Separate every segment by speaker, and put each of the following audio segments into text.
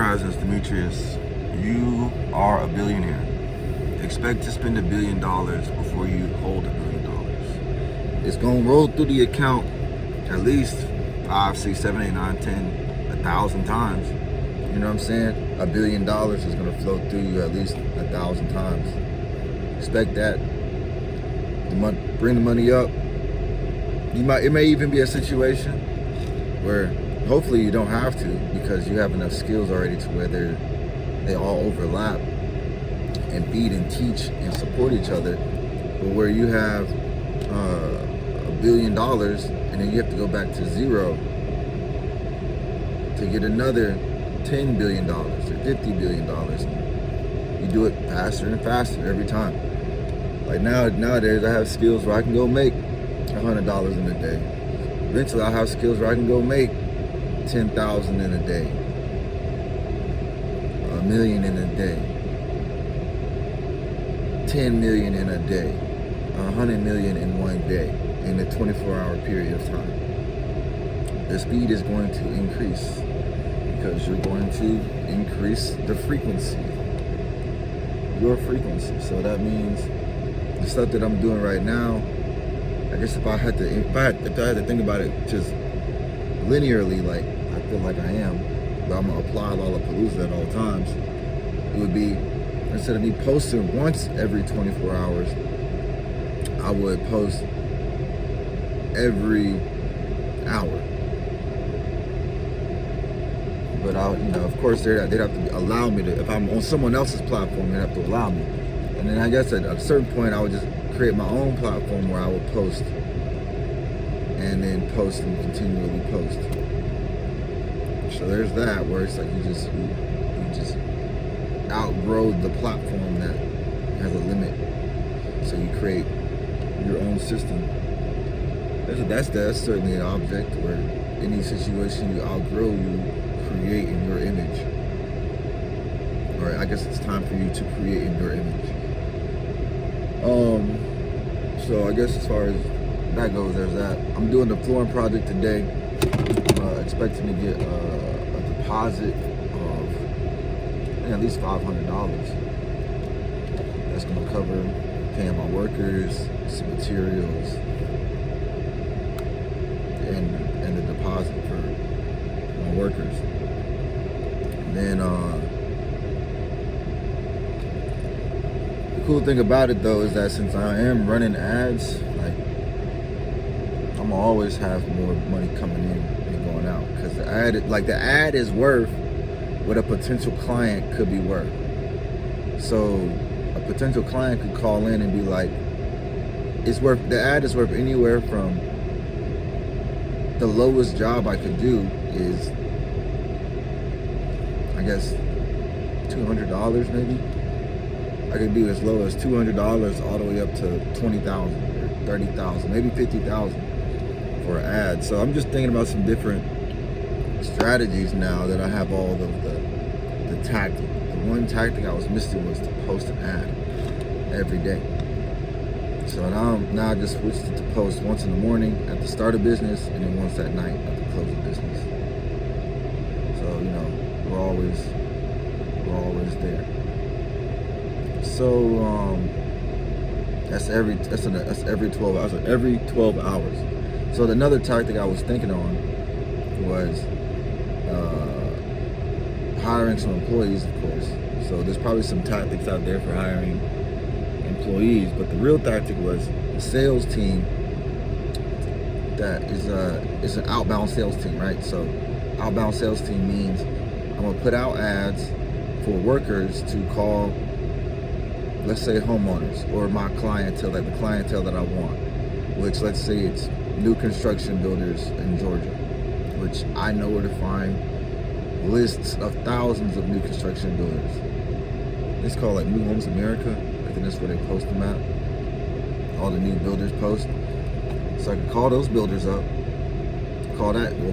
Speaker 1: Horizons, Demetrius. You are a billionaire. Expect to spend $1 billion before you hold $1 billion. It's gonna roll through the account at least 5, 6, 7, 8, 9, 10, 1,000 times. You know what I'm saying? $1 billion is gonna flow through you at least 1,000 times. Expect that. Bring the money up. It may even be a situation where hopefully you don't have to, because you have enough skills already to where they all overlap and feed and teach and support each other. But where you have $1 billion and then you have to go back to zero to get another $10 billion or $50 billion. And you do it faster and faster every time. Like nowadays, I have skills where I can go make $100 in a day. Eventually, I'll have skills where I can go make $10,000 in a day, $1 million in a day, $10 million in a day, $100 million in one day, in a 24-hour period of time. The speed is going to increase because you're going to increase the frequency, your frequency. So that means the stuff that I'm doing right now, I guess if I had to think about it just linearly, like I feel like I am, but I'm gonna apply Lollapalooza at all times, it would be, instead of me posting once every 24 hours, I would post every hour. But of course, they'd have to allow me to. If I'm on someone else's platform, they'd have to allow me. And then I guess at a certain point, I would just create my own platform where I would post, and then post and continually post. So there's that, where it's like you just outgrow the platform that has a limit. So you create your own system. That's certainly an object where any situation you outgrow, you create in your image. Or I guess it's time for you to create in your image. So I guess as far as that goes, there's that. I'm doing the flooring project today. Expecting to get a deposit of at least $500. That's going to cover paying my workers, some materials, and the deposit for my workers. And then the cool thing about it though is that since I am running ads, like I'm gonna always have more money coming in and going out, because the ad is worth what a potential client could be worth. So a potential client could call in and be like, the ad is worth anywhere from, the lowest job I could do is, I guess, $200 maybe. I could do as low as $200 all the way up to $20,000 or $30,000, maybe $50,000 for an ad. So I'm just thinking about some different strategies now that I have all of the tactic. The one tactic I was missing was to post an ad every day. So now I just switched it to post once in the morning at the start of business, and then once at night at the close of business. So we're always there. So that's every 12 hours. Every 12 hours. So another tactic I was thinking on was hiring some employees, of course. So there's probably some tactics out there for hiring employees, but the real tactic was the sales team. That is an outbound sales team, right? So outbound sales team means I'm gonna put out ads for workers to call, let's say, homeowners or my clientele, like the clientele that I want, which let's say it's new construction builders in Georgia, which I know where to find lists of thousands of new construction builders. It's called like New Homes America. I think that's where they post them at. All the new builders post. So I can call those builders up,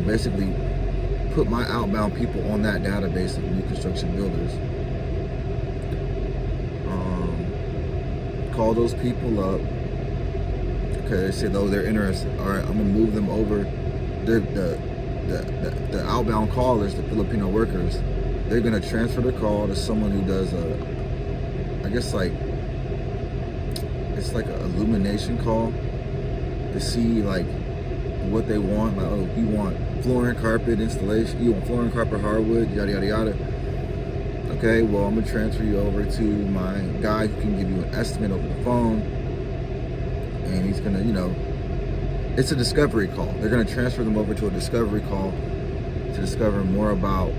Speaker 1: basically put my outbound people on that database of new construction builders. Call those people up. Okay, they say though they're interested. All right, I'm gonna move them over. The outbound callers, the Filipino workers, they're gonna transfer the call to someone who does I guess like, it's like an illumination call to see like what they want. Like, oh, you want flooring, carpet installation, you want flooring, carpet, hardwood, yada yada yada. Okay, well, I'm gonna transfer you over to my guy who can give you an estimate over the phone, and he's gonna, it's a discovery call. They're gonna transfer them over to a discovery call to discover more about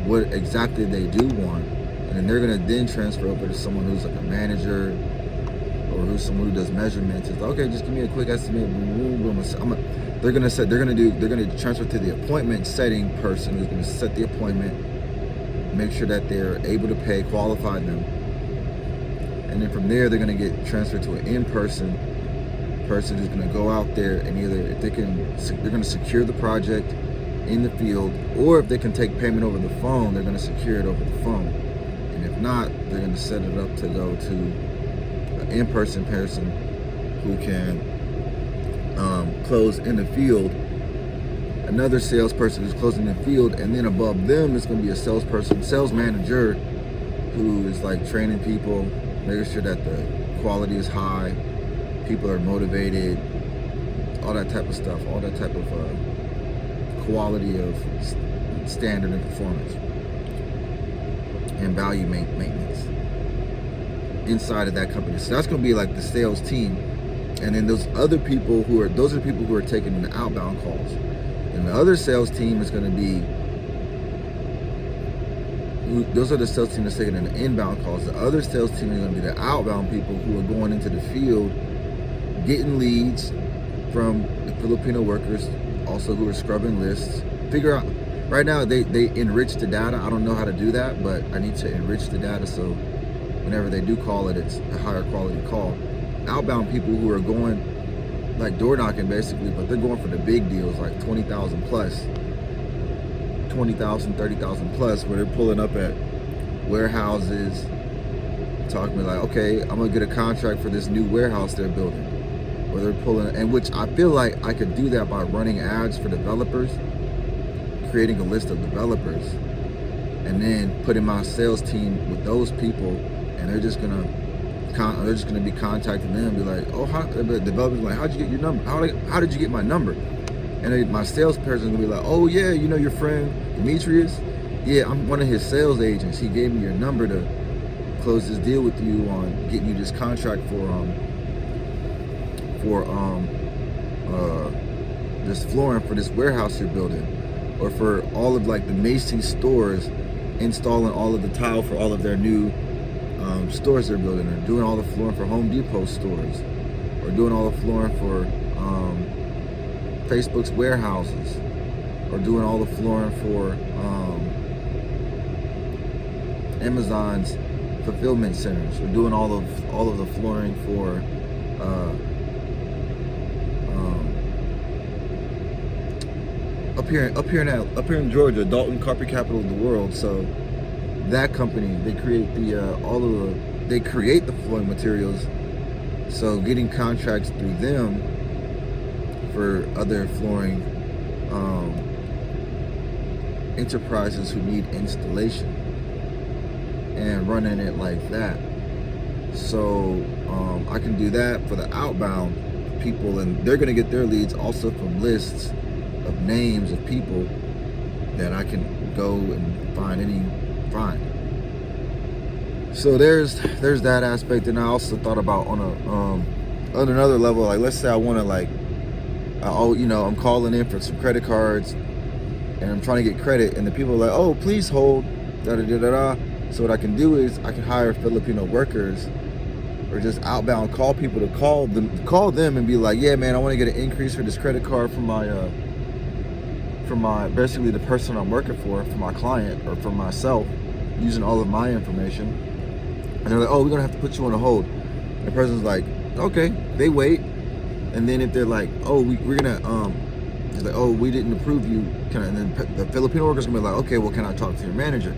Speaker 1: what exactly they do want, and then they're gonna then transfer over to someone who's like a manager or who's someone who does measurements. It's like, okay, just give me a quick estimate. Boom, boom, boom. They're gonna transfer to the appointment setting person who's gonna set the appointment, make sure that they're able to pay, qualify them, and then from there they're gonna get transferred to an in-person person who's gonna go out there and either if they're gonna secure the project in the field, or if they can take payment over the phone, they're gonna secure it over the phone. And if not, they're gonna set it up to go to an in-person person who can close in the field, another salesperson who's closing in the field, and then above them is going to be a sales manager who is like training people, making sure that the quality is high, people are motivated, all that type of stuff, all that type of quality of standard and performance and value maintenance inside of that company. So that's going to be like the sales team. And then those other people those are the people who are taking the outbound calls. And the other sales team is going to be, those are the sales team that's taking the inbound calls. The other sales team is going to be the outbound people who are going into the field, getting leads from the Filipino workers, also who are scrubbing lists. Figure out, right now they enrich the data. I don't know how to do that, but I need to enrich the data so whenever they do call it, it's a higher quality call. Outbound people who are going like door knocking basically, but they're going for the big deals like 20,000 plus, 20,000, 30,000 plus, where they're pulling up at warehouses, talking to me like, okay, I'm gonna get a contract for this new warehouse they're building. Or they're pulling, and which I feel like I could do that by running ads for developers, creating a list of developers, and then putting my sales team with those people, and they're just gonna be contacting them and be like, oh, the developer's like, how'd you get your number? How did you get my number? And my salesperson gonna be like, oh yeah, your friend Demetrius? Yeah, I'm one of his sales agents. He gave me your number to close this deal with you on getting you this contract for this flooring for this warehouse you're building, or for all of like the Macy's stores, installing all of the tile for all of their new stores they're building, or doing all the flooring for Home Depot stores, or doing all the flooring for Facebook's warehouses, or doing all the flooring for Amazon's fulfillment centers, or doing all of the flooring for up here in Georgia, Dalton, carpet capital of the world. So that company, they create they create the flooring materials. So getting contracts through them for other flooring enterprises who need installation, and running it like that. So I can do that for the outbound people, and they're going to get their leads also from lists of names of people that I can go and find. So there's that aspect. And I also thought about on another level, like let's say I want to I'm calling in for some credit cards and I'm trying to get credit, and the people are like, oh, please hold, da da da da da. So what I can do is I can hire Filipino workers, or just outbound call people to call them and be like, yeah man, I want to get an increase for this credit card for my basically the person I'm working for my client or for myself, using all of my information. And they're like, oh, we're gonna have to put you on a hold. And the person's like, okay. They wait, and then if they're like, oh, we're gonna it's like, oh, we didn't approve you, and then the Filipino worker's gonna be like, okay, well, can I talk to your manager?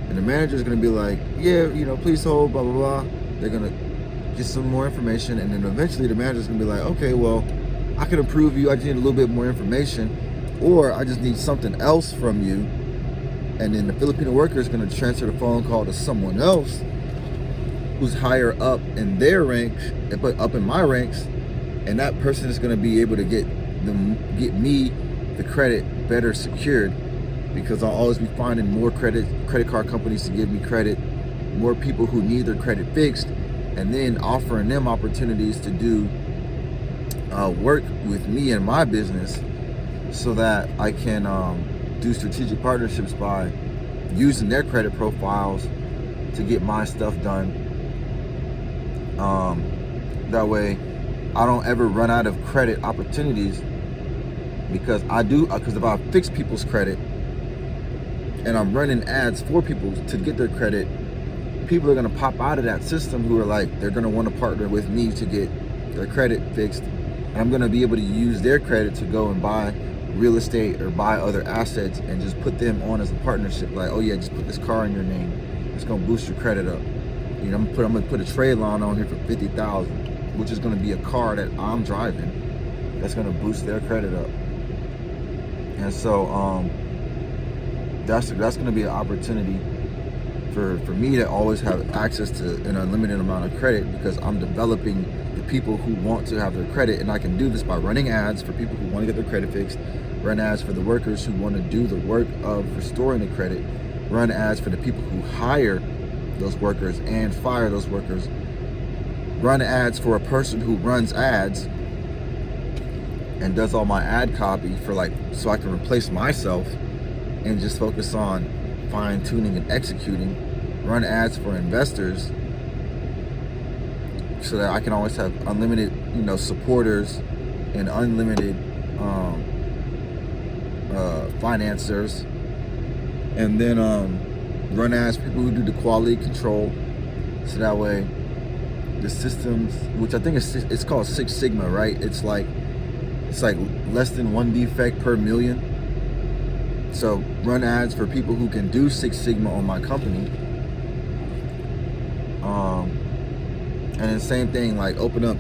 Speaker 1: And the manager's gonna be like, yeah, please hold, blah blah blah. They're gonna get some more information, and then eventually the manager's gonna be like, okay, well, I can approve you, I just need a little bit more information, or I just need something else from you and then the Filipino worker is going to transfer the phone call to someone else who's higher up in their ranks, but up in my ranks, and that person is going to be able to get me the credit better secured, because I'll always be finding more credit card companies to give me credit, more people who need their credit fixed, and then offering them opportunities to do work with me and my business, so that I can do strategic partnerships by using their credit profiles to get my stuff done. That way I don't ever run out of credit opportunities, because if I fix people's credit and I'm running ads for people to get their credit, people are going to pop out of that system who are like, they're going to want to partner with me to get their credit fixed, and I'm going to be able to use their credit to go and buy real estate or buy other assets and just put them on as a partnership. Like, oh yeah, just put this car in your name, it's going to boost your credit up. You know, I'm gonna put a trade line on here for $50,000, which is gonna be a car that I'm driving, that's gonna boost their credit up. And so that's gonna be an opportunity for me to always have access to an unlimited amount of credit, because I'm developing the people who want to have their credit, and I can do this by running ads for people who want to get their credit fixed, run ads for the workers who want to do the work of restoring the credit, run ads for the people who hire those workers and fire those workers, run ads for a person who runs ads and does all my ad copy for, like, so I can replace myself and just focus on fine-tuning and executing, run ads for investors so that I can always have unlimited, supporters and unlimited financiers, and then run ads for people who do the quality control, so that way the systems, which I think it's called Six Sigma, right? It's like less than one defect per million. So run ads for people who can do Six Sigma on my company, and then same thing, like open up,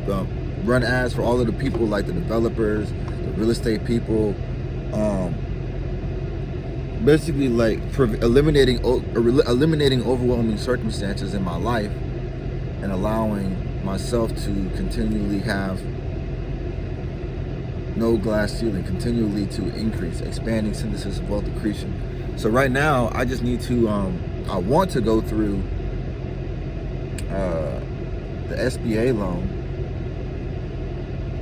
Speaker 1: run ads for all of the people, like the developers, the real estate people, basically like eliminating overwhelming circumstances in my life, and allowing myself to continually have no glass ceiling, continually to increase, expanding synthesis of wealth accretion. So right now I just need to I want to go through the SBA loan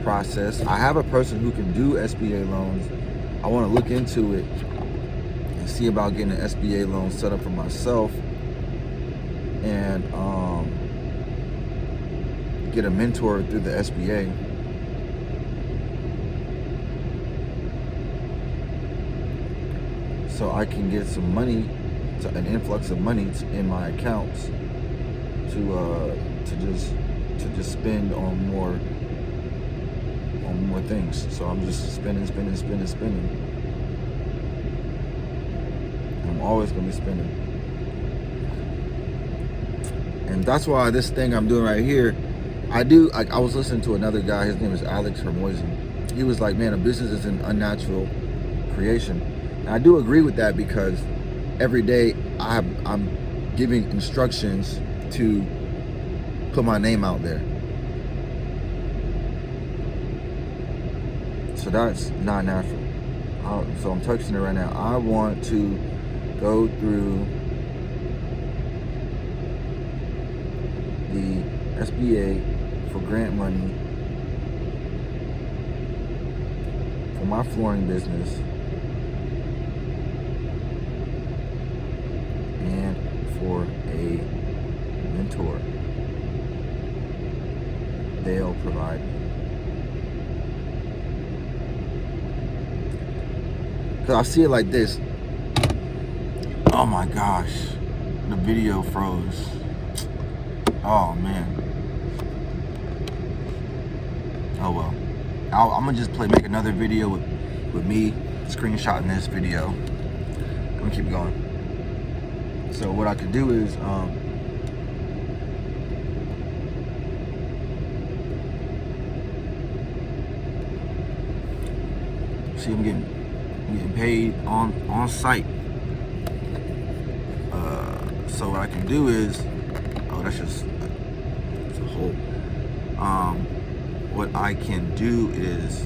Speaker 1: process. I have a person who can do SBA loans. I want to look into it and see about getting an SBA loan set up for myself, and get a mentor through the SBA. So I can get some money, an influx of money in my accounts to just spend on more things. So I'm just spending. I'm always gonna be spending. And that's why this thing I'm doing right here, I was listening to another guy, his name is Alex Hermoisen. He was like, man, a business is an unnatural creation. And I do agree with that, because every day I'm giving instructions to put my name out there. So that's not natural. So I'm touching it right now. I want to go through the SBA for grant money for my flooring business, and for a mentor they'll provide me. Because I see it like this. Oh my gosh, the video froze. Oh man. Oh well. I'm gonna just make another video with me screenshotting this video. I'm gonna keep going. So what I could do is see, I'm getting paid on site. So what I can do is, oh, that's just it's a hole. What I can do is,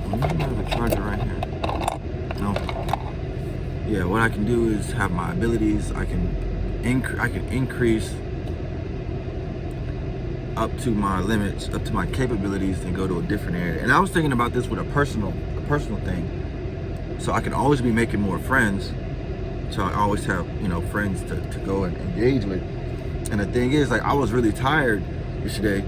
Speaker 1: I have a charger right here. No. Yeah, what I can do is have my abilities. I can increase up to my limits, up to my capabilities, and go to a different area. And I was thinking about this with a personal thing. So I can always be making more friends. So I always have, friends to go and engage with. And the thing is, like, I was really tired yesterday.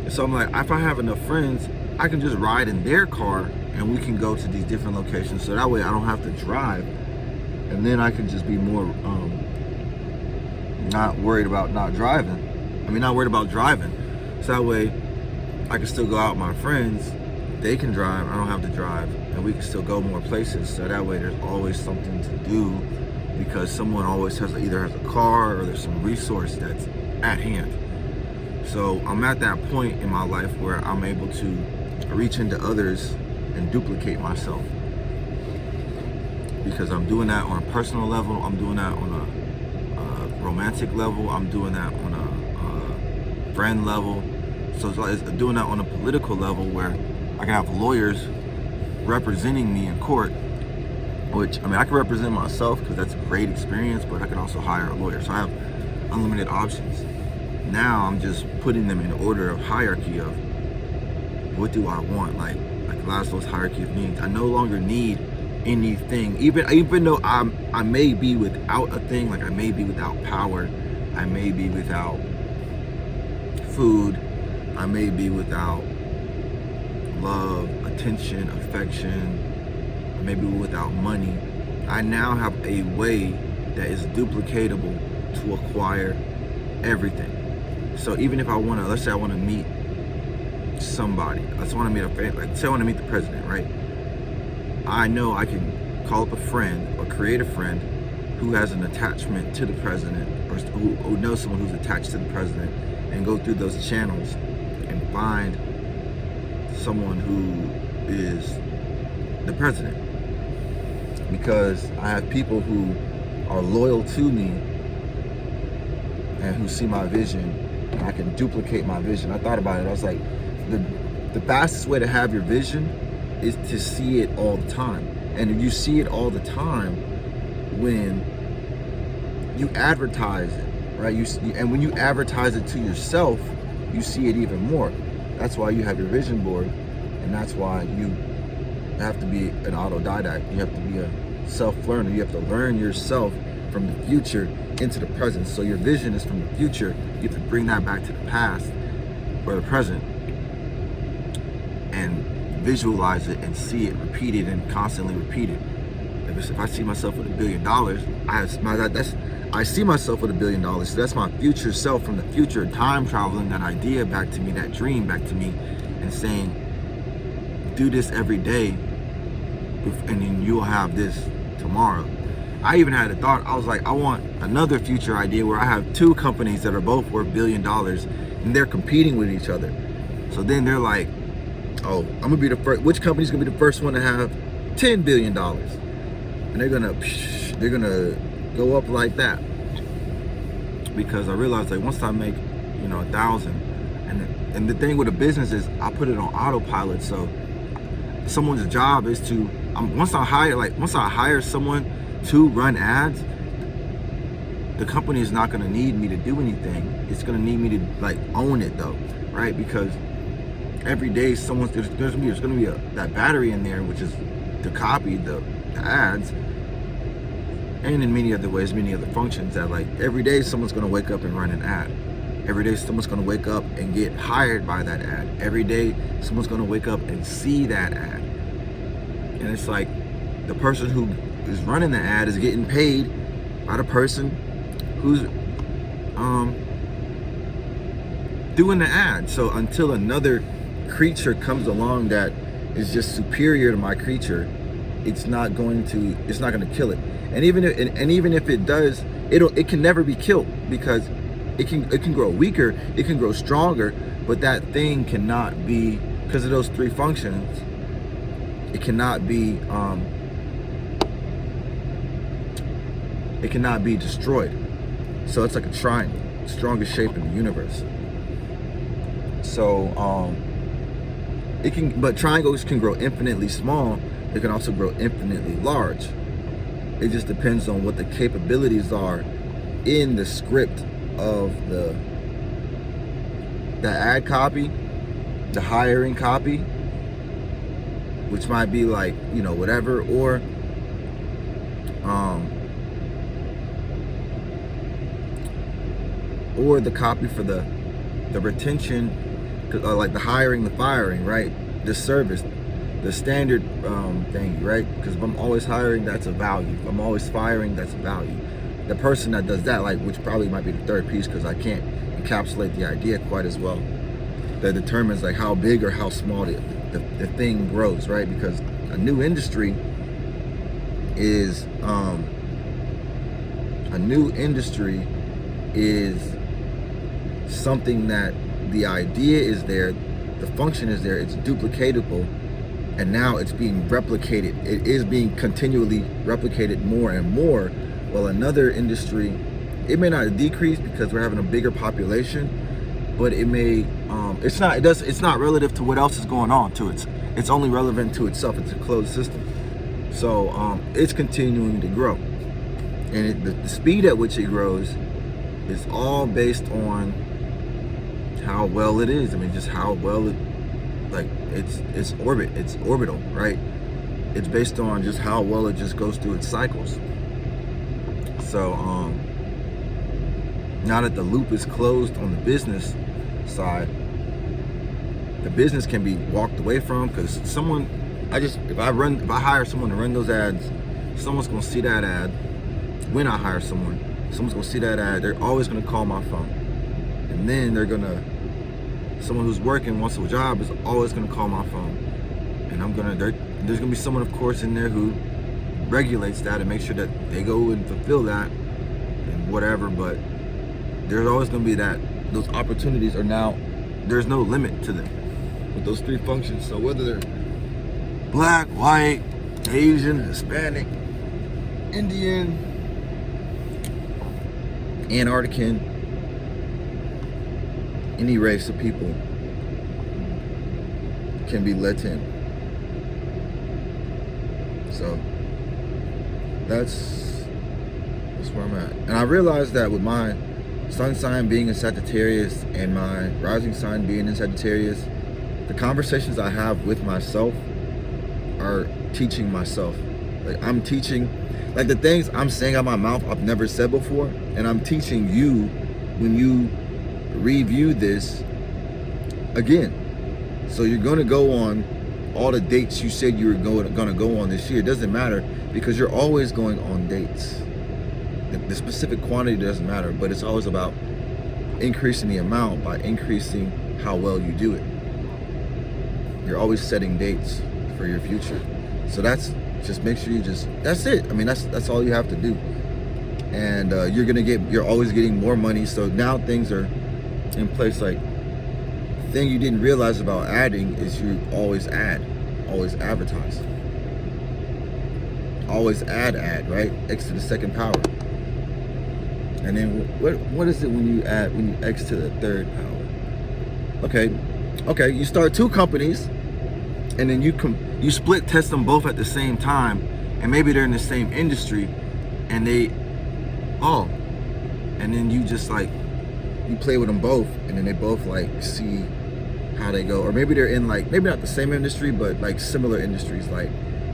Speaker 1: So I'm like, if I have enough friends, I can just ride in their car and we can go to these different locations. So that way I don't have to drive. And then I can just be more not worried about driving. So that way I can still go out with my friends. They can drive, I don't have to drive, and we can still go more places. So that way there's always something to do, because someone always either has a car or there's some resource that's at hand. So I'm at that point in my life where I'm able to reach into others and duplicate myself, because I'm doing that on a personal level, I'm doing that on a romantic level, I'm doing that on a friend level. So it's doing that on a political level, where I can have lawyers representing me in court, which, I can represent myself because that's a great experience, but I can also hire a lawyer. So I have unlimited options. Now I'm just putting them in order of hierarchy of what do I want, like Maslow's hierarchy of needs. I no longer need anything, even though I may be without a thing, like I may be without power, I may be without food, I may be without love, attention, affection, I may be without money. I now have a way that is duplicatable to acquire everything. So even if I want to, let's say I want to meet somebody, let's want to meet a friend, like say I want to meet the president, right? I know I can call up a friend or create a friend who has an attachment to the president, or who knows someone who's attached to the president, and go through those channels and find someone who is the president. Because I have people who are loyal to me and who see my vision, and I can duplicate my vision. I thought about it. I was like, the fastest way to have your vision is to see it all the time. And if you see it all the time, when you advertise it, right? And when you advertise it to yourself, you see it even more. That's why you have your vision board, and that's why you have to be an autodidact. You have to be a self-learner. You have to learn yourself from the future into the present. So your vision is from the future. You have to bring that back to the past or the present and visualize it and see it repeated and constantly repeated. If I see myself with $1 billion, I see myself with $1 billion. So that's my future self from the future, time traveling that idea back to me, that dream back to me, and saying, do this every day, and then you'll have this tomorrow. I even had a thought, I was like, I want another future idea where I have two companies that are both worth $1 billion, and they're competing with each other. So then they're like, oh, I'm gonna be the first, which company's gonna be the first one to have $10 billion? And they're gonna go up like that. Because I realized, like, once I make, 1,000, and the thing with a business is I put it on autopilot. So someone's job is to, once I hire someone to run ads, the company is not gonna need me to do anything. It's gonna need me to own it though, right? Because every day there's gonna be that battery in there, which is to copy the ads, and in many other ways, many other functions, that every day someone's gonna wake up and run an ad. Every day someone's gonna wake up and get hired by that ad. Every day someone's gonna wake up and see that ad. And it's like the person who is running the ad is getting paid by the person who's doing the ad. So until another creature comes along that is just superior to my creature, it's not going to kill it. And even if it does, it can never be killed, because it can grow weaker, it can grow stronger, but that thing cannot be, because of those three functions, it cannot be it cannot be destroyed. So it's like a triangle, strongest shape in the universe. So it can, but triangles can grow infinitely small. They can also grow infinitely large. It just depends on what the capabilities are in the script of the ad copy, the hiring copy, which might be like, you know, whatever, or the copy for the retention, like the hiring, the firing, right? The service, the standard thing, right? Because if I'm always hiring, that's a value. If I'm always firing, that's a value. The person that does that, like, which probably might be the third piece, because I can't encapsulate the idea quite as well, that determines like how big or how small the thing grows, right? Because a new industry is something that the idea is there, the function is there, it's duplicatable, and now it's being replicated. It is being continually replicated more and more. Well, another industry, it may not decrease because we're having a bigger population, but it may it's not relative to what else is going on to it. It's only relevant to itself. It's a closed system. So it's continuing to grow, and the speed at which it grows is all based on how well it is. I mean, just how well it, like, it's orbital, right? It's based on just how well it just goes through its cycles. So now that the loop is closed on the business side, the business can be walked away from, because if I hire someone to run those ads, someone's gonna see that ad. When I hire someone, someone's gonna see that ad. They're always gonna call my phone, and then someone who's working, wants a job, is always gonna call my phone, and there's gonna be someone, of course, in there who regulates that and makes sure that they go and fulfill that and whatever. But there's always gonna be those opportunities are now, there's no limit to them with those three functions. So whether they're black, white, Asian, Hispanic, Indian, Antarctican, any race of people can be let in. So that's where I'm at. And I realized that with my sun sign being in Sagittarius and my rising sign being in Sagittarius, the conversations I have with myself are teaching myself. Like, I'm teaching, like, the things I'm saying out my mouth I've never said before, and I'm teaching you when you review this again. So you're going to go on all the dates you said you were going to go on this year. It doesn't matter, because you're always going on dates. The specific quantity doesn't matter, but it's always about increasing the amount by increasing how well you do it. You're always setting dates for your future. So that's just, make sure that's it. I mean, that's all you have to do. And you're always getting more money. So now things are in place. Like, the thing you didn't realize about adding is you always advertise. Always add, right? X to the second power. And then what is it when you X to the third power? Okay, you start two companies, and then you split test them both at the same time, and maybe they're in the same industry, and and then you just, like, you play with them both, and then they both, like, see how they go. Or maybe they're in, like, maybe not the same industry, but like similar industries. Like,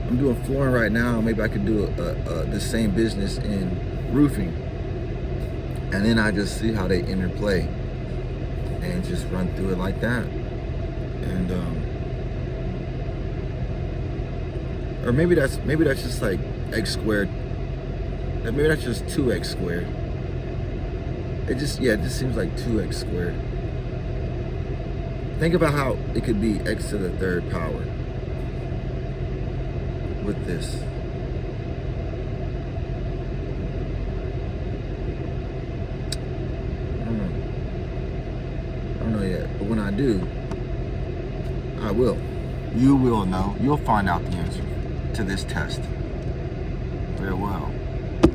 Speaker 1: I'm doing flooring right now, maybe I could do the same business in roofing, and then I just see how they interplay and just run through it like that. And or maybe that's just like x squared. Maybe that's just 2x squared. It just seems like 2x squared. Think about how it could be x to the third power with this. I don't know yet, but when I do, I will. You will know. You'll find out the answer to this test. Farewell.